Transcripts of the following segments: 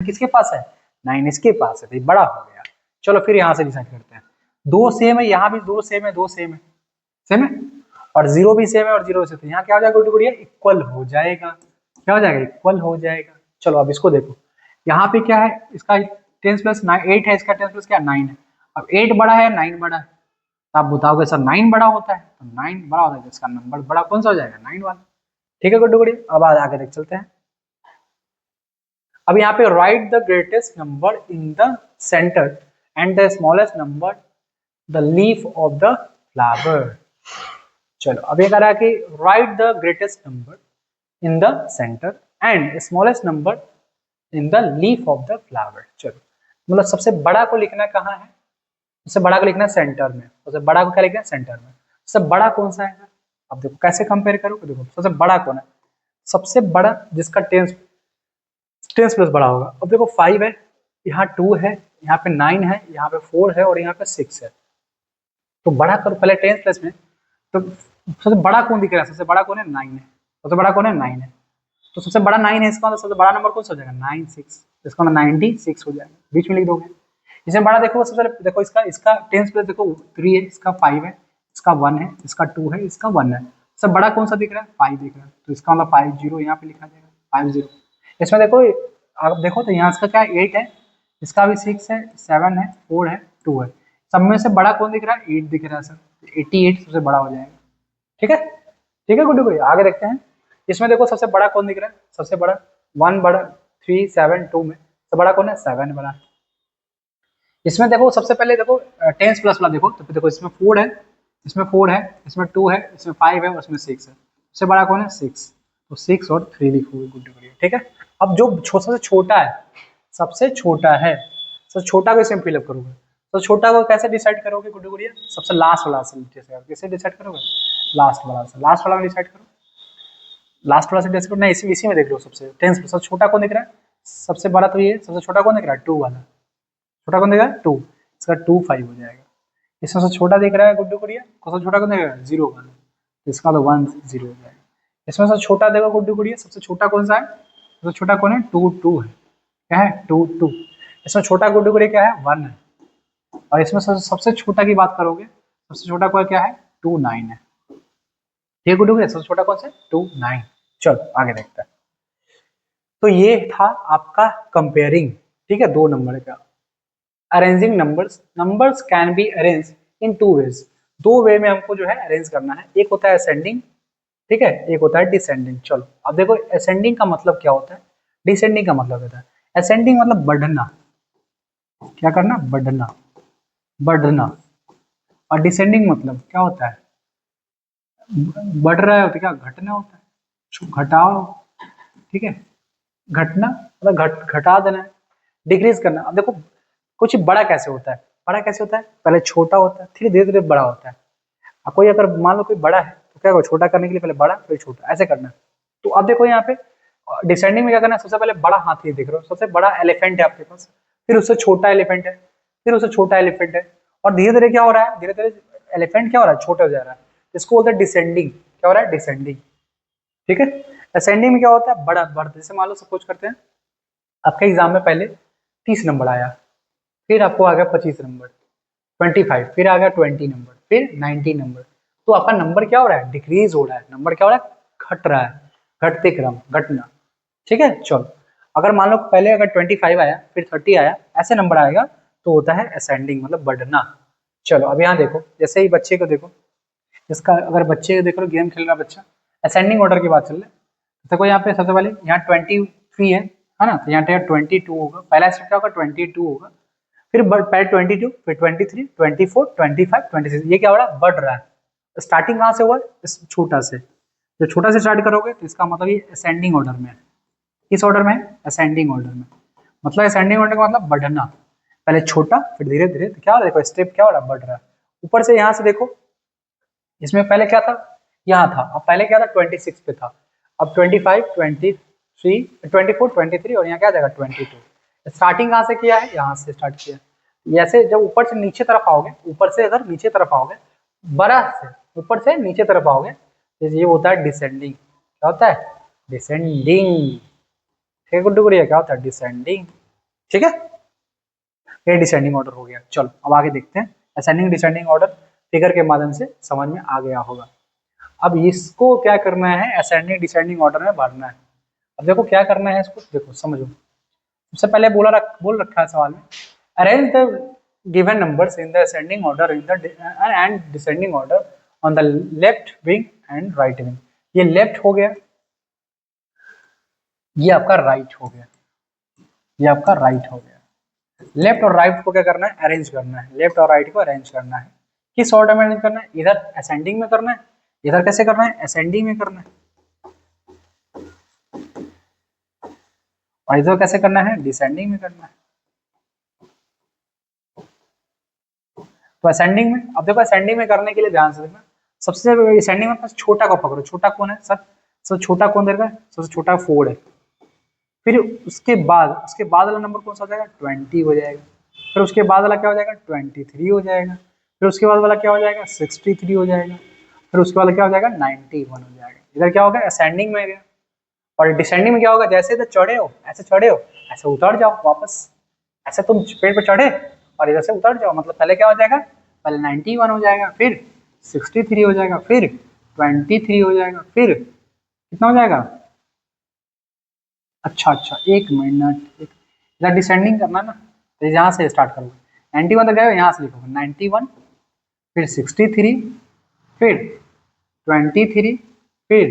किसके पास है, 9 इसके पास है, तो ये बड़ा हो गया। चलो फिर यहाँ से डिसाइड करते हैं, दो सेम है, यहाँ भी दो सेम है, दो सेम है, सेम है, और जीरो भी सेम है और जीरो से, तो यहाँ क्या हो जाएगा गुड्डू गुड़िया, इक्वल हो जाएगा। क्या हो जाएगा, इक्वल हो जाएगा। चलो अब इसको देखो, यहाँ पे क्या है, इसका 10 प्लस 9 8 है, इसका 10 प्लस क्या 9 है। अब 8 बड़ा है 9 बड़ा है, तो आप बताओगे सर 9 बड़ा होता है, तो 9 बड़ा होता है, तो इसका नंबर बड़ा कौन सा हो जाएगा, 9 वाला। ठीक है गुड्डू गुड़िया, अब आगे देख चलते हैं। अब यहाँ पे right the greatest number in the centre and the smallest number the leaf of the flower. चलो अब ये कह रहा है कि right the greatest number in the centre and smallest number in the leaf of the flower. चलो मतलब सबसे बड़ा को लिखना कहाँ है, सबसे बड़ा को लिखना है सेंटर में, सबसे बड़ा को क्या लिखना है, सेंटर में। सबसे बड़ा कौन सा है, अब देखो कैसे कंपेयर करोगे, देखो सबसे बड़ा कौन है, सबसे बड़ा जिसका 10 प्लस बड़ा होगा। अब देखो 5 है, यहाँ 2 है, यहाँ पे 9 है, यहाँ पे 4 है और यहाँ पे 6 है, तो बड़ा करो पहले 10 प्लस में। तो सबसे बड़ा कौन दिख रहा है, सबसे बड़ा कौन है, 9 है, सबसे बड़ा कौन है 9 है, तो सबसे बड़ा 9 है, इसका मतलब सबसे बड़ा नंबर कौन सा हो जाएगा, 96, इसका मतलब 96 हो जाएगा, बीच में लिख दोगे। इसमें बड़ा देखो, सबसे पहले देखो इसका इसका 10 प्लस देखो 3 है, इसका 5 है, इसका 1 है, इसका 2 है, इसका 1 है, सबसे बड़ा कौन सा दिख रहा है, 5 दिख रहा है, तो इसका मतलब 50 यहाँ पे लिखा जाएगा 50। इसमें देखो आप देखो तो यहाँ इसका क्या 8 है, इसका भी 6 है, 7 है, 4 है, 2 है, सब में से बड़ा कौन दिख रहा है, 8 दिख रहा है सर, 88 सबसे बड़ा हो जाएगा। ठीक है, ठीक है गुड्डू भाई, आगे देखते हैं। इसमें देखो सबसे बड़ा कौन दिख रहा है, सबसे बड़ा 1 बड़ा 3 7 2 में सबसे बड़ा कौन है, 7 बड़ा। इसमें देखो सबसे पहले देखो 10 प्लस वाला देखो, तो देखो इसमें 4 है, इसमें 4 है, इसमें 2 है, इसमें 5 है और इसमें 6 है, सबसे बड़ा कौन है 6, तो 6 और 3 लिखोगे गुड्डू भाई। ठीक है, अब जो सबसे छोटा है, सबसे छोटा है, सबसे छोटा को इसमें फिलअप करोगे, तो छोटा को कैसे डिसाइड करोगे गुड्डू गुड़िया, सबसे लास्ट वाला से कैसे डिसाइड करोगे, लास्ट वाला से, लास्ट वाला में डिसाइड करो, लास्ट वाला से डिसाइड करो, नहीं इसी में देख लो, सबसे 10 सबसे छोटा कौन दिख रहा है, सबसे बड़ा तो ये, सबसे छोटा कौन दिख रहा है 2 वाला, छोटा कौन दिख रहा है 2, इसका 2 5 हो जाएगा। इसमें सबसे छोटा दिख रहा है गुड्डू गुड़िया, सबसे छोटा कौन दिख रहा है 0 वाला, तो इसका तो 1 0 हो जाएगा। इसमें सबसे छोटा देखो गुड्डू गुड़िया, सबसे छोटा कौन सा है, सबसे छोटा कौन है 2 2 है, क्या है 2 2, इसमें छोटा गुड्डू गुड़िया क्या है 1 है, और इसमें सबसे छोटा की बात करोगे, सबसे छोटा कौन क्या है 2 9 है। ठीक है गुड्डू गुड़िया, सबसे छोटा कौन सा 2 9। चलो आगे देखते हैं। तो ये था आपका कंपेयरिंग, ठीक है, दो नंबर का। Arranging numbers, numbers can be arrange in 2 ways, दो वे में हमको जो है अरेंज करना है, एक होता है असेंडिंग, ठीक है, एक होता है डिसेंडिंग। चलो अब देखो असेंडिंग का मतलब क्या होता है, डिसेंडिंग का मतलब होता है, असेंडिंग मतलब बढ़ना, क्या करना, बढ़ना, बढ़ना, और डिसेंडिंग मतलब क्या होता है, बढ़ रहा है होता है, क्या घटना होता है, घटाओ, ठीक है, घटना मतलब घटा देना, डिक्रीज करना। अब देखो कुछ बड़ा कैसे होता है, बड़ा कैसे होता है, पहले छोटा होता है, फिर धीरे धीरे बड़ा होता है। अब कोई अगर मान लो कोई बड़ा है, तो क्या छोटा करने के लिए पहले बड़ा फिर छोटा, ऐसे करना। तो अब देखो यहाँ पे डिसेंडिंग में क्या करना है, सबसे पहले बड़ा हाथी देख रहे हो, सबसे बड़ा एलिफेंट है आपके पास, फिर उससे छोटा एलिफेंट है, फिर उससे छोटा एलिफेंट है, और धीरे धीरे क्या हो रहा है, धीरे धीरे एलिफेंट क्या हो रहा है, छोटा हो जा रहा है, इसको बोलते हैं डिसेंडिंग। क्या हो रहा है, डिसेंडिंग। ठीक है, असेंडिंग में क्या होता है, बड़ा बढ़, जैसे मान लो सपोज करते हैं आपके एग्जाम में पहले 30 नंबर आया, फिर आपको आ गया 25 नंबर, 25, फिर आ गया 20 नंबर, फिर 90 नंबर, तो आपका नंबर क्या हो रहा है, डिक्रीज हो रहा है, नंबर क्या हो रहा है, घट रहा है, घटते क्रम, घटना। ठीक है, चलो अगर मान लो पहले अगर 25 आया, फिर 30 आया, ऐसे नंबर आएगा, तो होता है असेंडिंग मतलब बढ़ना। चलो अब यहाँ देखो, जैसे ही बच्चे को देखो, इसका अगर बच्चे को देख लो, गेम खेल रहा बच्चा, असेंडिंग ऑर्डर की बात चल रही है, देखो यहाँ पे सबसे पहले यहाँ 23 है ना, तो यहाँ पे 22 होगा, पहला स्टेप क्या होगा 22 होगा, फिर पहले 22, फिर 23, 24, 25, 26, ये क्या हो रहा है, बढ़ रहा है। स्टार्टिंग कहाँ से हुआ, इस छोटा से, जो छोटा से स्टार्ट करोगे तो इसका मतलब ये असेंडिंग ऑर्डर में है, किस ऑर्डर में, असेंडिंग ऑर्डर में, मतलब असेंडिंग ऑर्डर का मतलब बढ़ना, पहले छोटा फिर धीरे धीरे, तो क्या हो रहा है, देखो स्टेप क्या हो रहा है, बढ़ रहा है। ऊपर से यहाँ से देखो, इसमें पहले क्या था, यहाँ था, अब पहले क्या था 26 पे था, अब 25, 23, 24, 23 और यहाँ क्या जाएगा 22। स्टार्टिंग कहाँ से किया है, यहाँ से स्टार्ट किया। ऐसे जब ऊपर से नीचे तरफ आओगे, ऊपर से अगर नीचे तरफ आओगे, बड़ा से ऊपर से नीचे तरफ आओगे, तो ये होता है डिसेंडिंग। क्या होता है, डिसेंडिंग। ठीक है गुड्डू गुड़िया, क्या होता है डिसेंडिंग। ठीक है, ये डिसेंडिंग ऑर्डर हो गया। चलो अब आगे देखते हैं, असेंडिंग डिसेंडिंग ऑर्डर फिगर के माध्यम से समझ में आ गया होगा। अब इसको क्या करना है, असेंडिंग डिसेंडिंग ऑर्डर में भरना है। अब देखो क्या करना है इसको, देखो समझो। सबसे पहले बोल रखा है सवाल में, arrange the given numbers in the ascending order in the end descending order on the left wing and right wing. ये लेफ्ट हो गया, ये आपका राइट हो गया, ये आपका राइट हो गया। लेफ्ट और राइट को क्या करना है, अरेंज करना है। लेफ्ट और राइट को अरेंज करना है। किस ऑर्डर में अरेंज करना है, इधर असेंडिंग में करना है, इधर कैसे करना है, असेंडिंग में करना है, और इधर कैसे करना है, डिसेंडिंग में करना है। तो असेंडिंग में, अब देखो असेंडिंग में करने के लिए ध्यान से देखना, सबसे असेंडिंग में छोटा को पकड़ो। छोटा कौन है सर, सबसे छोटा कौन देगा, सबसे छोटा 4 है। फिर उसके बाद वाला नंबर कौन सा हो जाएगा, 20 हो जाएगा। फिर उसके बाद वाला क्या हो जाएगा, 23 हो जाएगा। फिर उसके बाद वाला क्या हो जाएगा, 63 हो जाएगा। फिर उसके बाद क्या हो जाएगा, 91 हो जाएगा। इधर क्या होगा, असेंडिंग में गया। और डिसेंडिंग में क्या होगा, जैसे इधर चढ़े हो ऐसे उतर जाओ वापस। ऐसे तुम पेड़ पे चढ़े और इधर से उतर जाओ, मतलब पहले क्या हो जाएगा, पहले 91 हो जाएगा, फिर 63 हो जाएगा, फिर 23 हो जाएगा, फिर कितना हो जाएगा, अच्छा 1 मिनट, इधर डिसेंडिंग करना ना, तो यहाँ से स्टार्ट करोगे। 91 तक गए, यहाँ से लिखोगे 91, फिर 63, फिर 23, फिर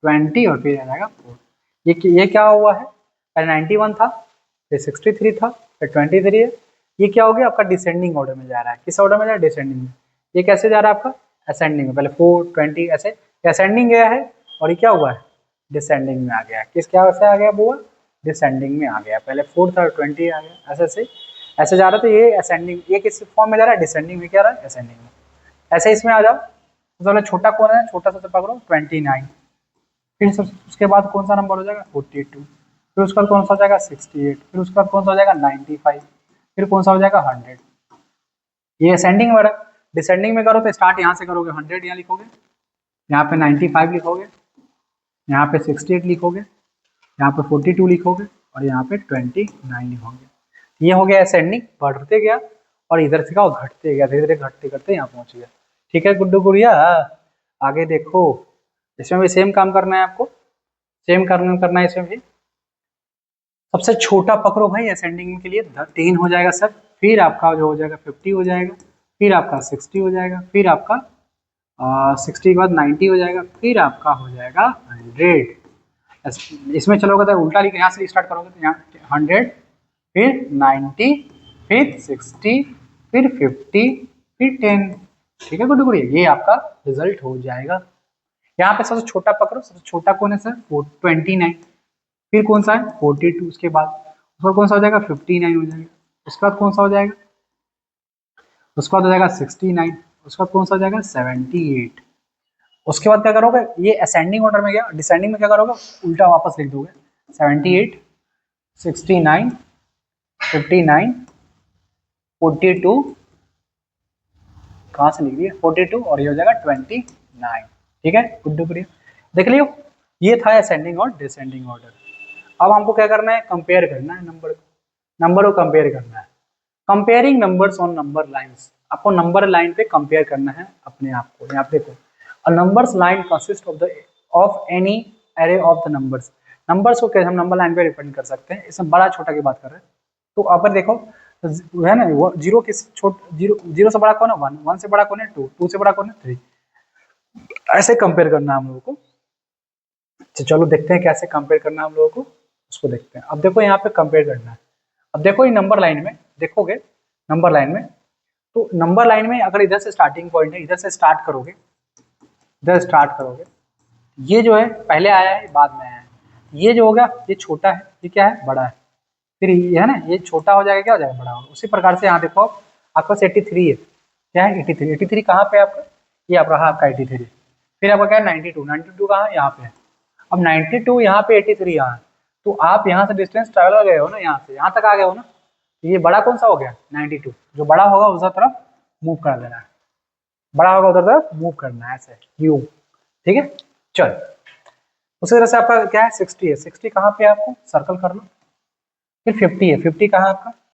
20 और फिर आ जाएगा 4। ये क्या हुआ है, पहले 91 था, फिर 63 था, फिर 23 है। ये क्या हो गया, आपका डिसेंडिंग ऑर्डर में जा रहा है। किस ऑर्डर में जा रहा है, डिसेंडिंग में। ये कैसे जा रहा है आपका, असेंडिंग में। पहले 4, 20 ऐसे असेंडिंग गया है, और ये क्या हुआ है, डिसेंडिंग में आ गया। किस क्या से आ गया वो, डिसेंडिंग में आ गया। पहले 4 था, 20 आ गया, ऐसे जा रहा था। ये असेंडिंग, ये किस फॉर्म में जा रहा है, डिसेंडिंग में क्या रहा है, असेंडिंग में। ऐसे इसमें आ जाओ, तो छोटा कौन है, छोटा सा पकड़ो 29। फिर उसके बाद कौन सा नंबर हो जाएगा, 42। फिर उसका कौन सा हो जाएगा, 68। फिर उसका कौन सा हो जाएगा, 95। फिर कौन सा हो जाएगा, 100। ये असेंडिंग में। डिसेंडिंग में करो तो स्टार्ट यहाँ से करोगे, 100 यहाँ लिखोगे, यहाँ पे 95 लिखोगे, यहाँ पे 68 लिखोगे, यहाँ पे 42 लिखोगे, और यहाँ पे 29 लिखोगे। ये हो गया असेंडिंग, बढ़ते गया और इधर से क्या घटते गया, धीरे धीरे घटते घटते यहाँ पहुंच गया। ठीक है गुड्डू गुड़िया, आगे देखो। इसमें भी सेम काम करना है आपको, सेम करना है इसमें भी। सबसे छोटा पकड़ो भाई असेंडिंग के लिए, 3 हो जाएगा सर। फिर आपका जो हो जाएगा 50 हो जाएगा, फिर आपका 60 हो जाएगा, फिर आपका 60 के बाद 90 हो जाएगा, फिर आपका हो जाएगा 100। इसमें चलोगे तो उल्टा लिख, यहाँ से स्टार्ट करोगे तो यहाँ 100, फिर 90, फिर 60, फिर 50, फिर 10। ठीक है गुड्डू गुड़िया, ये आपका रिजल्ट हो जाएगा। यहाँ पे सबसे छोटा पकड़ो, सबसे छोटा कौन है सर, 29। फिर कौन सा है, 42। उसके बाद कौन सा हो जाएगा, 59 हो जाएगा। उसके बाद कौन सा हो जाएगा, उसके बाद हो जाएगा 69। उसके बाद कौन सा हो जाएगा, 78। उसके बाद क्या करोगे, ये असेंडिंग ऑर्डर में गया। डिसेंडिंग में क्या करोगे, उल्टा वापस लिख दोगे, 78, 69, 59, 42, कहाँ से लिख दिया 42, और ये हो जाएगा 29। ठीक है गुड्डू प्रिय, देख लियो, ये था असेंडिंग और डिसेंडिंग ऑर्डर। अब हमको क्या करना है, कंपेयर करना है नंबर को कंपेयर करना है। Comparing numbers on number lines, आपको नंबर लाइन पे कंपेयर करना है अपने आप को। यहाँ पे देखो, a numbers line consist of any array of the numbers. Numbers को कैसे हम नंबर लाइन पे रिप्रेजेंट कर सकते हैं, इसमें बड़ा छोटा की बात कर रहे हैं। तो अगर देखो है ना, वो जीरो जीरो से बड़ा कौन है, 1, 1 से बड़ा कौन है, 2, 2 से बड़ा कौन है, 3। ऐसे कंपेयर करना है हम लोगों को। तो चलो देखते हैं कैसे कंपेयर करना है हम लोगों को, उसको देखते हैं। अब देखो यहाँ पे कंपेयर करना है। अब देखो ये नंबर लाइन में देखोगे, नंबर लाइन में, तो नंबर लाइन में अगर इधर से स्टार्टिंग पॉइंट है, इधर से स्टार्ट करोगे, इधर स्टार्ट करोगे, ये जो है पहले आया है बाद में आया है। ये जो होगा ये छोटा है, ये क्या है, बड़ा है। फिर ये है ना, ये छोटा हो जाएगा, क्या हो जाएगा, बड़ा होगा। उसी प्रकार से यहाँ देखो आपके पास 83 है, क्या है 83। 83 कहाँ पे आपका, ये आप रहा आपका 83। फिर आपका क्या है 92, 92 कहाँ है, यहाँ पे है। अब 92 यहाँ पे, 83 यहाँ है, तो आप यहाँ से डिस्टेंस ट्रैवल कर गए हो ना, यहाँ से यहाँ तक आ गए हो ना। तो ये बड़ा कौन सा हो गया, 92। जो बड़ा होगा उधर तरफ मूव कर देना है, बड़ा होगा उधर तरफ मूव करना है, ऐसे यू। ठीक है, चल उसी तरह से आपका क्या है 60 है। 60 कहाँ पे है, आपको सर्कल कर लो, फिर 50 है, 50 कहाँ है आपका?